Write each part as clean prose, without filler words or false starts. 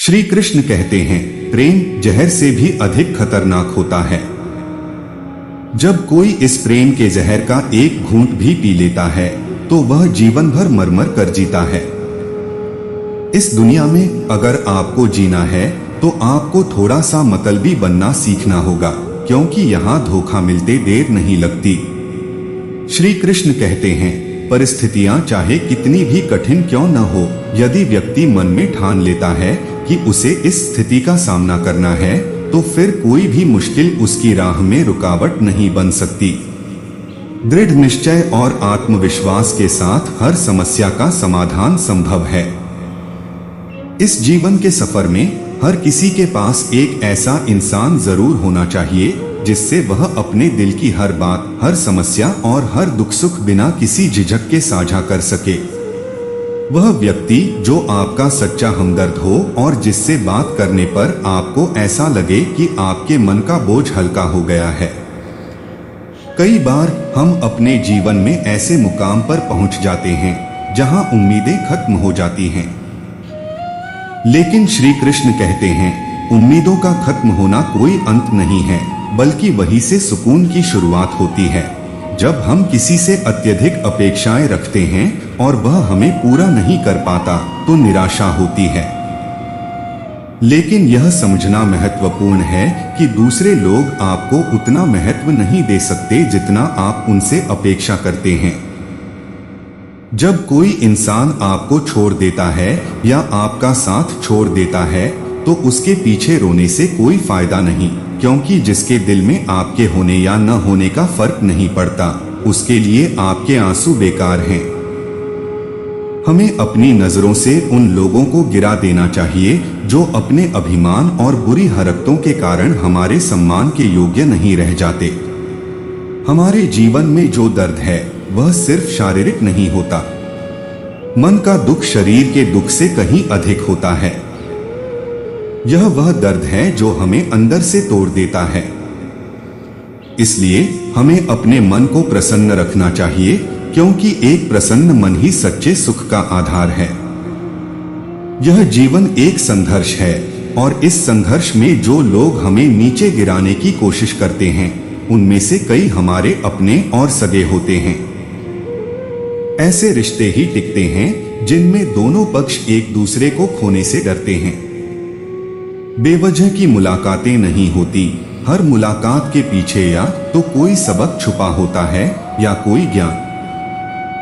श्री कृष्ण कहते हैं, प्रेम जहर से भी अधिक खतरनाक होता है। जब कोई इस प्रेम के जहर का एक घूंट भी पी लेता है तो वह जीवन भर मर कर जीता है। इस दुनिया में अगर आपको जीना है तो आपको थोड़ा सा मतलबी बनना सीखना होगा, क्योंकि यहाँ धोखा मिलते देर नहीं लगती। श्री कृष्ण कहते हैं, परिस्थितियां चाहे कितनी भी कठिन क्यों न हो, यदि व्यक्ति मन में ठान लेता है कि उसे इस स्थिति का सामना करना है तो फिर कोई भी मुश्किल उसकी राह में रुकावट नहीं बन सकती। दृढ़ निश्चय और आत्मविश्वास के साथ हर समस्या का समाधान संभव है। इस जीवन के सफर में हर किसी के पास एक ऐसा इंसान जरूर होना चाहिए जिससे वह अपने दिल की हर बात, हर समस्या और हर दुख सुख बिना किसी झिझक के साझा कर सके। वह व्यक्ति जो आपका सच्चा हमदर्द हो और जिससे बात करने पर आपको ऐसा लगे कि आपके मन का बोझ हल्का हो गया है। कई बार हम अपने जीवन में ऐसे मुकाम पर पहुंच जाते हैं जहां उम्मीदें खत्म हो जाती हैं, लेकिन श्री कृष्ण कहते हैं, उम्मीदों का खत्म होना कोई अंत नहीं है, बल्कि वहीं से सुकून की शुरुआत होती है। जब हम किसी से अत्यधिक अपेक्षाएं रखते हैं और वह हमें पूरा नहीं कर पाता तो निराशा होती है। लेकिन यह समझना महत्वपूर्ण है कि दूसरे लोग आपको उतना महत्व नहीं दे सकते जितना आप उनसे अपेक्षा करते हैं। जब कोई इंसान आपको छोड़ देता है या आपका साथ छोड़ देता है तो उसके पीछे रोने से कोई फायदा नहीं, क्योंकि जिसके दिल में आपके होने या न होने का फर्क नहीं पड़ता, उसके लिए आपके आंसू बेकार हैं। हमें अपनी नजरों से उन लोगों को गिरा देना चाहिए जो अपने अभिमान और बुरी हरकतों के कारण हमारे सम्मान के योग्य नहीं रह जाते। हमारे जीवन में जो दर्द है वह सिर्फ शारीरिक नहीं होता। मन का दुख शरीर के दुख से कहीं अधिक होता है। यह वह दर्द है जो हमें अंदर से तोड़ देता है। इसलिए हमें अपने मन को प्रसन्न रखना चाहिए, क्योंकि एक प्रसन्न मन ही सच्चे सुख का आधार है। यह जीवन एक संघर्ष है और इस संघर्ष में जो लोग हमें नीचे गिराने की कोशिश करते हैं उनमें से कई हमारे अपने और सगे होते हैं। ऐसे रिश्ते ही टिकते हैं जिनमें दोनों पक्ष एक दूसरे को खोने से डरते हैं। बेवजह की मुलाकातें नहीं होती, हर मुलाकात के पीछे या तो कोई सबक छुपा होता है या कोई ज्ञान।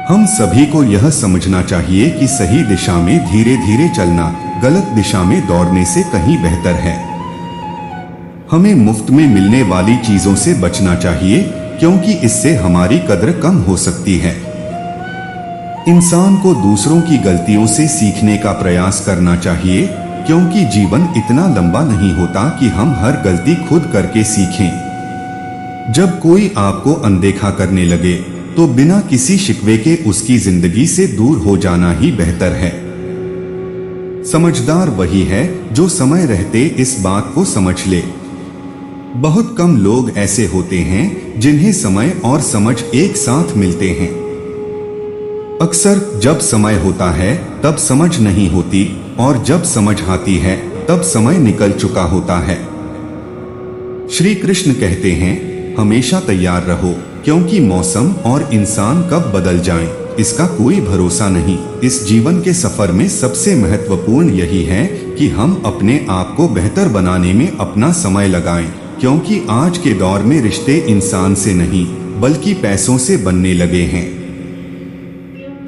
हम सभी को यह समझना चाहिए कि सही दिशा में धीरे धीरे चलना गलत दिशा में दौड़ने से कहीं बेहतर है। हमें मुफ्त में मिलने वाली चीजों से बचना चाहिए, क्योंकि इससे हमारी कद्र कम हो सकती है। इंसान को दूसरों की गलतियों से सीखने का प्रयास करना चाहिए, क्योंकि जीवन इतना लंबा नहीं होता कि हम हर गलती खुद करके सीखें। जब कोई आपको अनदेखा करने लगे तो बिना किसी शिकवे के उसकी जिंदगी से दूर हो जाना ही बेहतर है। समझदार वही है जो समय रहते इस बात को समझ ले। बहुत कम लोग ऐसे होते हैं जिन्हें समय और समझ एक साथ मिलते हैं। अक्सर जब समय होता है तब समझ नहीं होती, और जब समझ आती है तब समय निकल चुका होता है। श्री कृष्ण कहते हैं, हमेशा तैयार रहो, क्योंकि मौसम और इंसान कब बदल जाएं, इसका कोई भरोसा नहीं। इस जीवन के सफर में सबसे महत्वपूर्ण यही है कि हम अपने आप को बेहतर बनाने में अपना समय लगाएं, क्योंकि आज के दौर में रिश्ते इंसान से नहीं बल्कि पैसों से बनने लगे हैं।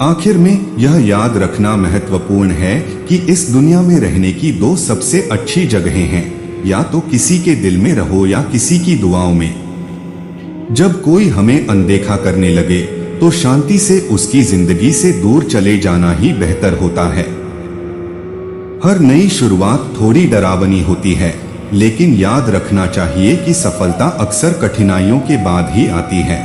आखिर में यह याद रखना महत्वपूर्ण है कि इस दुनिया में रहने की दो सबसे अच्छी जगहें हैं, या तो किसी के दिल में रहो या किसी की दुआओं में। जब कोई हमें अनदेखा करने लगे तो शांति से उसकी जिंदगी से दूर चले जाना ही बेहतर होता है। हर नई शुरुआत थोड़ी डरावनी होती है, लेकिन याद रखना चाहिए कि सफलता अक्सर कठिनाइयों के बाद ही आती है।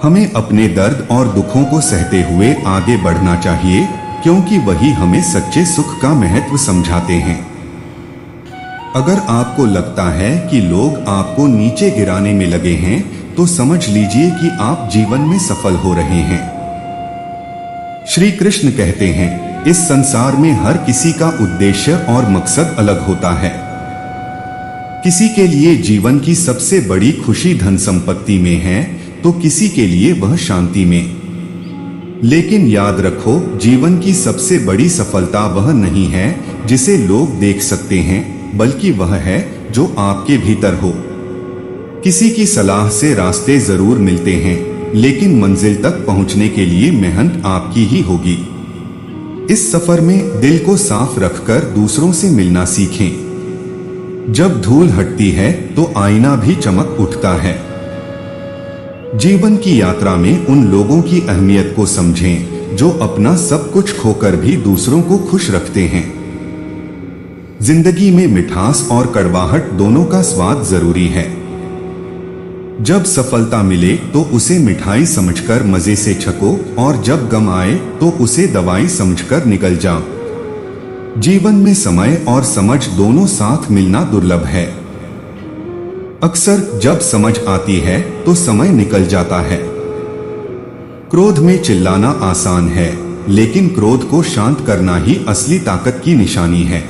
हमें अपने दर्द और दुखों को सहते हुए आगे बढ़ना चाहिए, क्योंकि वही हमें सच्चे सुख का महत्व समझाते हैं। अगर आपको लगता है कि लोग आपको नीचे गिराने में लगे हैं तो समझ लीजिए कि आप जीवन में सफल हो रहे हैं। श्री कृष्ण कहते हैं, इस संसार में हर किसी का उद्देश्य और मकसद अलग होता है। किसी के लिए जीवन की सबसे बड़ी खुशी धन संपत्ति में है, तो किसी के लिए वह शांति में। लेकिन याद रखो, जीवन की सबसे बड़ी सफलता वह नहीं है जिसे लोग देख सकते हैं, बल्कि वह है जो आपके भीतर हो। किसी की सलाह से रास्ते जरूर मिलते हैं, लेकिन मंजिल तक पहुंचने के लिए मेहनत आपकी ही होगी। इस सफर में दिल को साफ रखकर दूसरों से मिलना सीखें। जब धूल हटती है तो आईना भी चमक उठता है। जीवन की यात्रा में उन लोगों की अहमियत को समझें जो अपना सब कुछ खोकर भी दूसरों को खुश रखते हैं। जिंदगी में मिठास और कड़वाहट दोनों का स्वाद जरूरी है। जब सफलता मिले तो उसे मिठाई समझकर मजे से छको, और जब गम आए तो उसे दवाई समझकर निकल जाओ। जीवन में समय और समझ दोनों साथ मिलना दुर्लभ है। अक्सर जब समझ आती है तो समय निकल जाता है। क्रोध में चिल्लाना आसान है, लेकिन क्रोध को शांत करना ही असली ताकत की निशानी है।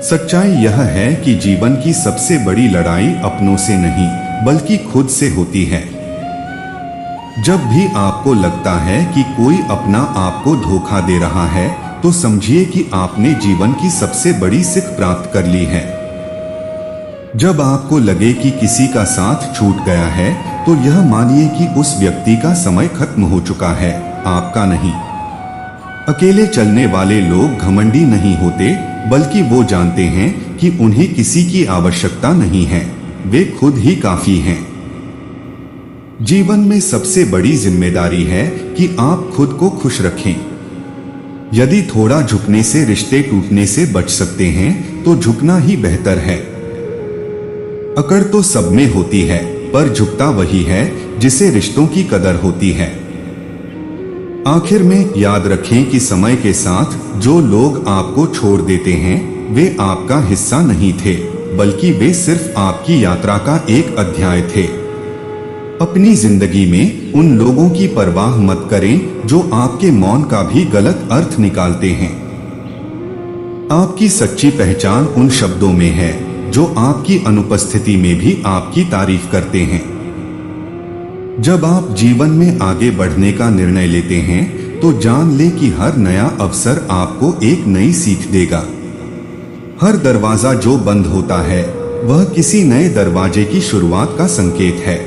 सच्चाई यह है कि जीवन की सबसे बड़ी लड़ाई अपनों से नहीं, बल्कि खुद से होती है। जब भी आपको लगता है कि कोई अपना आपको धोखा दे रहा है, तो समझिए कि आपने जीवन की सबसे बड़ी सीख प्राप्त कर ली है। जब आपको लगे कि किसी का साथ छूट गया है, तो यह मानिए कि उस व्यक्ति का समय खत्म हो चुका है, आपका नहीं। अकेले चलने वाले लोग घमंडी नहीं होते, बल्कि वो जानते हैं कि उन्हें किसी की आवश्यकता नहीं है, वे खुद ही काफी हैं। जीवन में सबसे बड़ी जिम्मेदारी है कि आप खुद को खुश रखें। यदि थोड़ा झुकने से रिश्ते टूटने से बच सकते हैं, तो झुकना ही बेहतर है। अकड़ तो सब में होती है, पर झुकता वही है जिसे रिश्तों की कदर होती है। आखिर में याद रखें कि समय के साथ जो लोग आपको छोड़ देते हैं, वे आपका हिस्सा नहीं थे, बल्कि वे सिर्फ आपकी यात्रा का एक अध्याय थे। अपनी जिंदगी में उन लोगों की परवाह मत करें जो आपके मौन का भी गलत अर्थ निकालते हैं। आपकी सच्ची पहचान उन शब्दों में है जो आपकी अनुपस्थिति में भी आपकी तारीफ करते हैं। जब आप जीवन में आगे बढ़ने का निर्णय लेते हैं, तो जान ले कि हर नया अवसर आपको एक नई सीख देगा। हर दरवाजा जो बंद होता है, वह किसी नए दरवाजे की शुरुआत का संकेत है।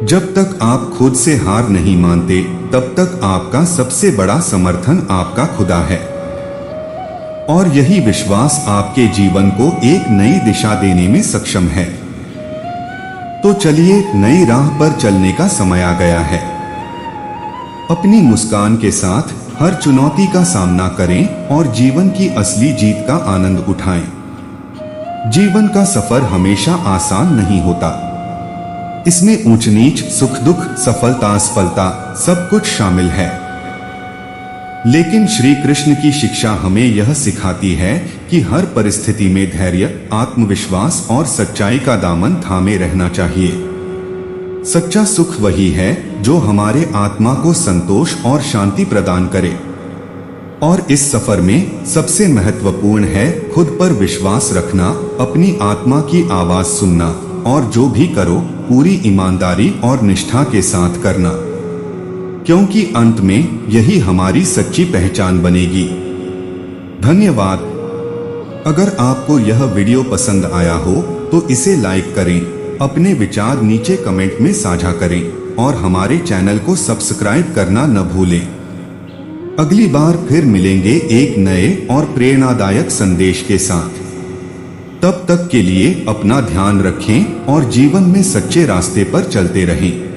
जब तक आप खुद से हार नहीं मानते, तब तक आपका सबसे बड़ा समर्थन आपका खुदा है। और यही विश्वास आपके जीवन को एक नई दिशा देने में सक्षम है। तो चलिए, नई राह पर चलने का समय आ गया है। अपनी मुस्कान के साथ हर चुनौती का सामना करें और जीवन की असली जीत का आनंद उठाएं। जीवन का सफर हमेशा आसान नहीं होता। इसमें ऊंच नीच, सुख दुख, सफलता असफलता सब कुछ शामिल है। लेकिन श्री कृष्ण की शिक्षा हमें यह सिखाती है कि हर परिस्थिति में धैर्य, आत्मविश्वास और सच्चाई का दामन थामे रहना चाहिए। सच्चा सुख वही है जो हमारे आत्मा को संतोष और शांति प्रदान करे। और इस सफर में सबसे महत्वपूर्ण है खुद पर विश्वास रखना, अपनी आत्मा की आवाज सुनना, और जो भी करो पूरी ईमानदारी और निष्ठा के साथ करना, क्योंकि अंत में यही हमारी सच्ची पहचान बनेगी। धन्यवाद। अगर आपको यह वीडियो पसंद आया हो तो इसे लाइक करें, अपने विचार नीचे कमेंट में साझा करें और हमारे चैनल को सब्सक्राइब करना न भूलें। अगली बार फिर मिलेंगे एक नए और प्रेरणादायक संदेश के साथ। तब तक के लिए अपना ध्यान रखें और जीवन में सच्चे रास्ते पर चलते रहें।